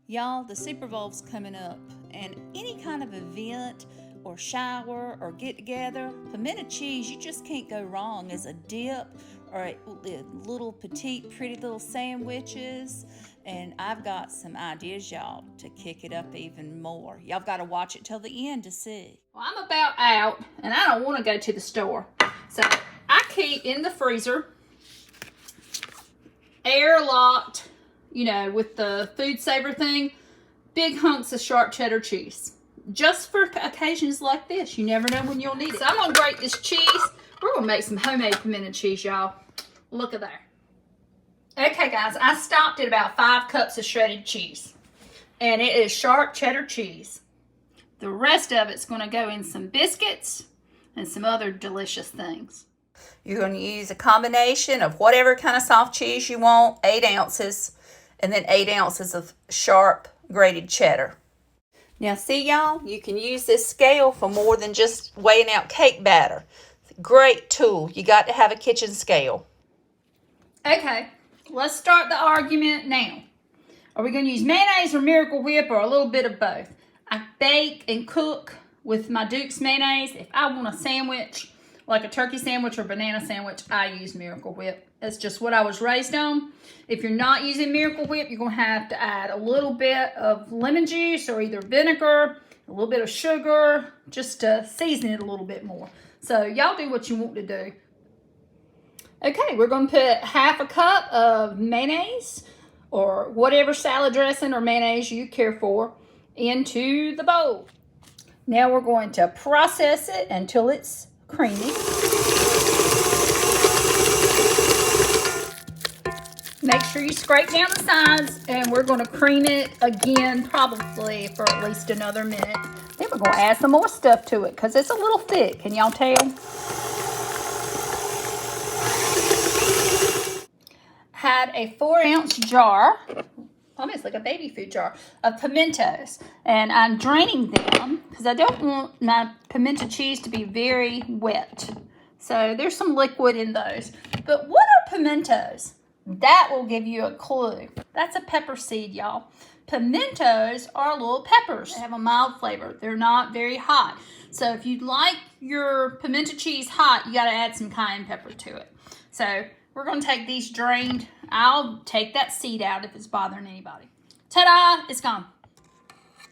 Y'all, the Super Bowl's coming up, and any kind of event or shower or get together, pimento cheese, you just can't go wrong as a dip or a little petite, pretty little sandwiches. And I've got some ideas, y'all, to kick it up even more. Y'all got to watch it till the end to see. Well, I'm about out, and I don't want to go to the store. So I keep in the freezer, airlocked, you know, with the food saver thing, big hunks of sharp cheddar cheese. Just for occasions like this. You never know when you'll need it. So I'm going to grate this cheese. We're going to make some homemade pimento cheese, y'all. Look at there. Okay, guys, I stopped at about 5 cups of shredded cheese. And it is sharp cheddar cheese. The rest of it's going to go in some biscuits and some other delicious things. You're going to use a combination of whatever kind of soft cheese you want, 8 ounces, and then 8 ounces of sharp grated cheddar. Now see, y'all, you can use this scale for more than just weighing out cake batter. Great tool. You got to have a kitchen scale. Okay, let's start the argument now. Are we going to use mayonnaise or Miracle Whip or a little bit of both? I bake and cook with my Duke's mayonnaise. If I want a sandwich, like a turkey sandwich or banana sandwich, I use Miracle Whip. That's just what I was raised on. If you're not using Miracle Whip, you're going to have to add a little bit of lemon juice or either vinegar, a little bit of sugar, just to season it a little bit more. So y'all do what you want to do. Okay, we're going to put half a cup of mayonnaise or whatever salad dressing or mayonnaise you care for into the bowl. Now we're going to process it until it's creamy. Make sure you scrape down the sides, and we're going to cream it again probably for at least another minute. Then we're going to add some more stuff to it because it's a little thick. Can y'all tell? Had a 4-ounce jar, almost like a baby food jar, of pimentos. And I'm draining them because I don't want my pimento cheese to be very wet. So there's some liquid in those. But what are pimentos? That will give you a clue. That's a pepper seed, y'all. Pimentos are little peppers. They have a mild flavor. They're not very hot. So if you'd like your pimento cheese hot, you got to add some cayenne pepper to it. So we're going to take these drained. I'll take that seed out if it's bothering anybody. Ta-da! It's gone.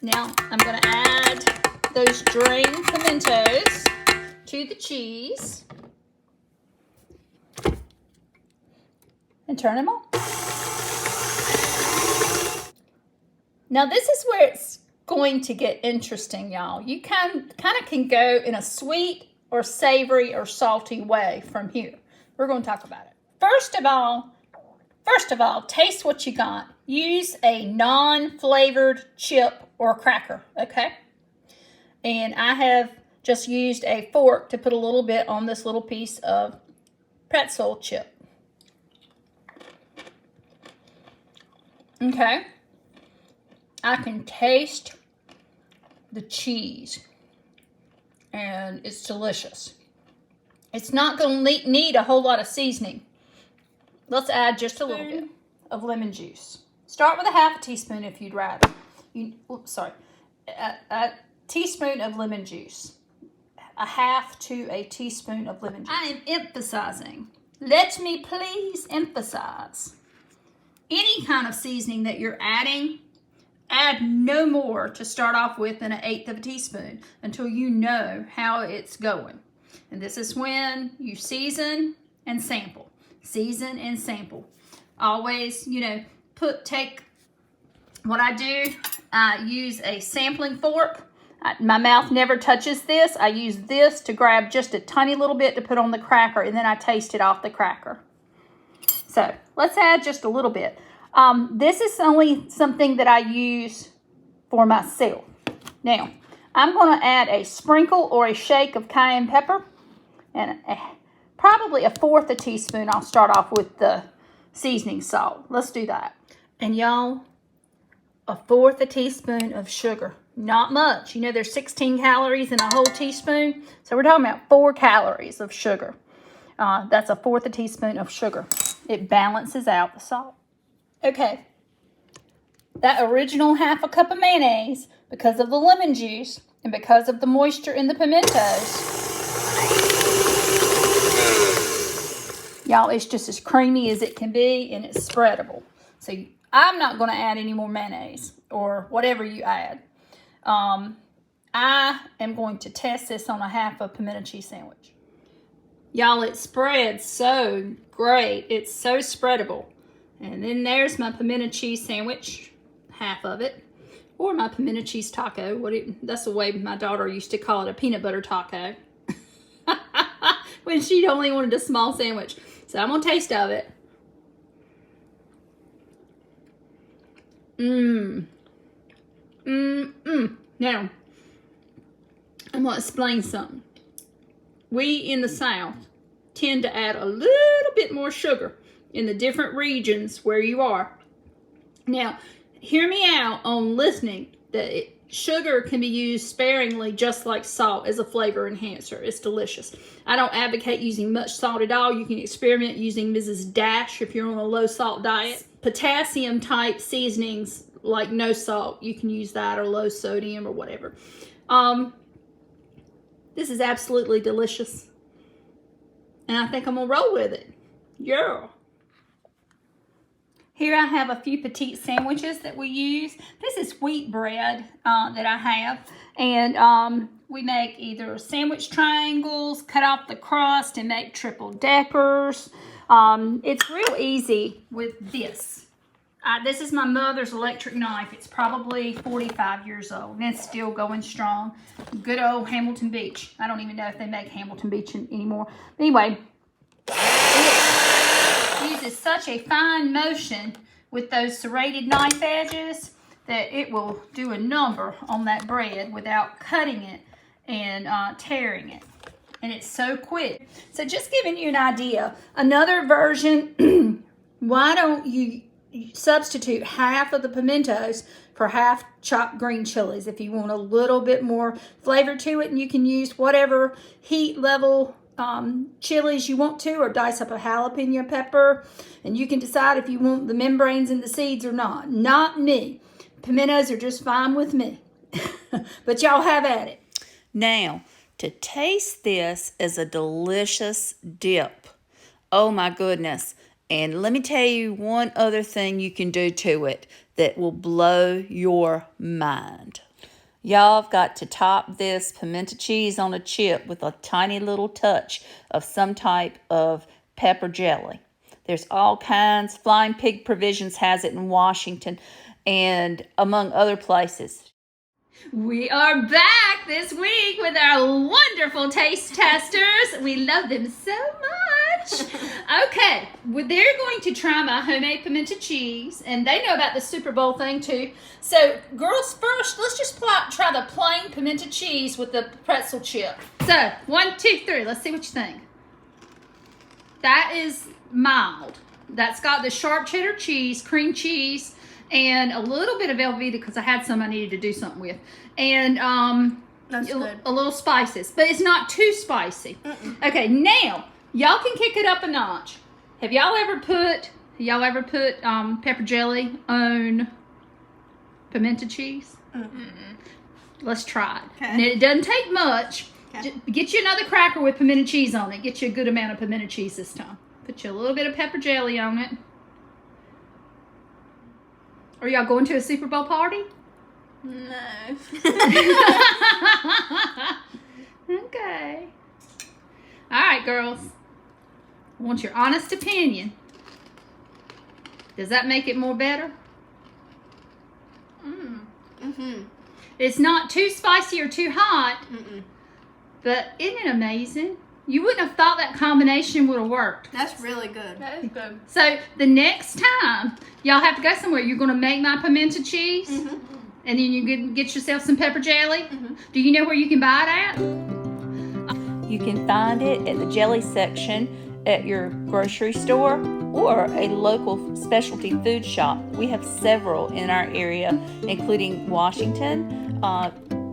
Now I'm going to add those drained pimentos to the cheese. And turn them on. Now this is where it's going to get interesting, y'all. You kind of can go in a sweet or savory or salty way from here. We're going to talk about it. First of all, taste what you got. Use a non-flavored chip or cracker, okay? And I have just used a fork to put a little bit on this little piece of pretzel chip. Okay, I can taste the cheese, and it's delicious. It's not going to need a whole lot of seasoning. Let's add just a little bit of lemon juice. Start with a half a teaspoon if you'd rather. A teaspoon of lemon juice. A half to a teaspoon of lemon juice. I am emphasizing. Let me please emphasize. Any kind of seasoning that you're adding, add no more to start off with than 1/8 of a teaspoon until you know how it's going. And this is when you season and sample. Season and sample. Always, you know, take what I do, I use a sampling fork. My mouth never touches this. I use this to grab just a tiny little bit to put on the cracker, and then I taste it off the cracker. So let's add just a little bit. This is only something that I use for myself. Now, I'm going to add a sprinkle or a shake of cayenne pepper and probably 1/4 a teaspoon. I'll start off with the seasoning salt. Let's do that. And y'all, 1/4 a teaspoon of sugar. Not much. You know, there's 16 calories in a whole teaspoon. So we're talking about 4 calories of sugar. That's 1/4 a teaspoon of sugar. It balances out the salt. Okay, that original half a cup of mayonnaise, because of the lemon juice and because of the moisture in the pimentos, y'all, it's just as creamy as it can be, and it's spreadable. So I'm not going to add any more mayonnaise or whatever you add. I am going to test this on a half a pimento cheese sandwich. Y'all, it spreads so great. It's so spreadable. And then there's my pimento cheese sandwich, half of it, or my pimento cheese taco. That's the way my daughter used to call it, a peanut butter taco, when she only wanted a small sandwich. So I'm gonna taste of it. Now, I'm gonna explain something. We in the South tend to add a little bit more sugar in the different regions where you are. Now, hear me out on listening that sugar can be used sparingly, just like salt, as a flavor enhancer. It's delicious. I don't advocate using much salt at all. You can experiment using Mrs. Dash if you're on a low salt diet. Potassium type seasonings like no salt, you can use that, or low sodium or whatever. This is absolutely delicious. And I think I'm gonna roll with it. Yeah. Here I have a few petite sandwiches that we use. This is wheat bread that I have. And we make either sandwich triangles, cut off the crust, and make triple deckers. It's real easy with this. This is my mother's electric knife. It's probably 45 years old, and it's still going strong. Good old Hamilton Beach. I don't even know if they make Hamilton Beach anymore. But anyway, it uses such a fine motion with those serrated knife edges that it will do a number on that bread without cutting it and tearing it. And it's so quick. So just giving you an idea. Another version, why don't you substitute half of the pimentos for half chopped green chilies if you want a little bit more flavor to it, and you can use whatever heat level chilies you want to, or dice up a jalapeno pepper, and you can decide if you want the membranes and the seeds or not. Not me. Pimentos are just fine with me. But y'all have at it. Now, to taste this is a delicious dip. Oh my goodness. And let me tell you one other thing you can do to it that will blow your mind. Y'all have got to top this pimento cheese on a chip with a tiny little touch of some type of pepper jelly. There's all kinds. Flying Pig Provisions has it in Washington and among other places. We are back this week with our wonderful taste testers. We love them so much. Okay, well, they're going to try my homemade pimento cheese, and they know about the Super Bowl thing too. So, girls, first, let's just try the plain pimento cheese with the pretzel chip. So, 1, 2, 3. Let's see what you think. That is mild. That's got the sharp cheddar cheese, cream cheese, and a little bit of Velveeta because I had some I needed to do something with. And That's good. a little spices, but it's not too spicy. Okay, now y'all can kick it up a notch. Have y'all ever put pepper jelly on pimento cheese? Let's try it. Okay. Now, it doesn't take much. Okay. Get you another cracker with pimento cheese on it. Get you a good amount of pimento cheese this time. Put you a little bit of pepper jelly on it. Are y'all going to a Super Bowl party? No. Okay. All right, girls. I want your honest opinion. Does that make it more better? It's not too spicy or too hot. But isn't it amazing? You wouldn't have thought that combination would have worked. That's really good. That is good. So the next time y'all have to go somewhere, you're going to make my pimento cheese, and then you can get yourself some pepper jelly. Do you know where you can buy it at? You can find it at the jelly section at your grocery store or a local specialty food shop. We have several in our area, including Washington,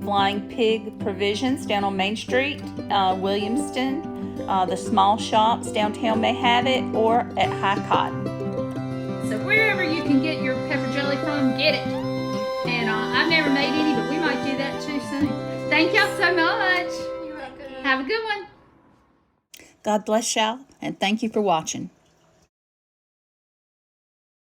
Flying Pig Provisions down on Main Street, Williamston, the small shops downtown may have it, or at High Cotton. So wherever you can get your pepper jelly from, and get it. And I've never made any, but we might do that too soon. Thank y'all so much. You're welcome. Have a good one. God bless y'all, and thank you for watching.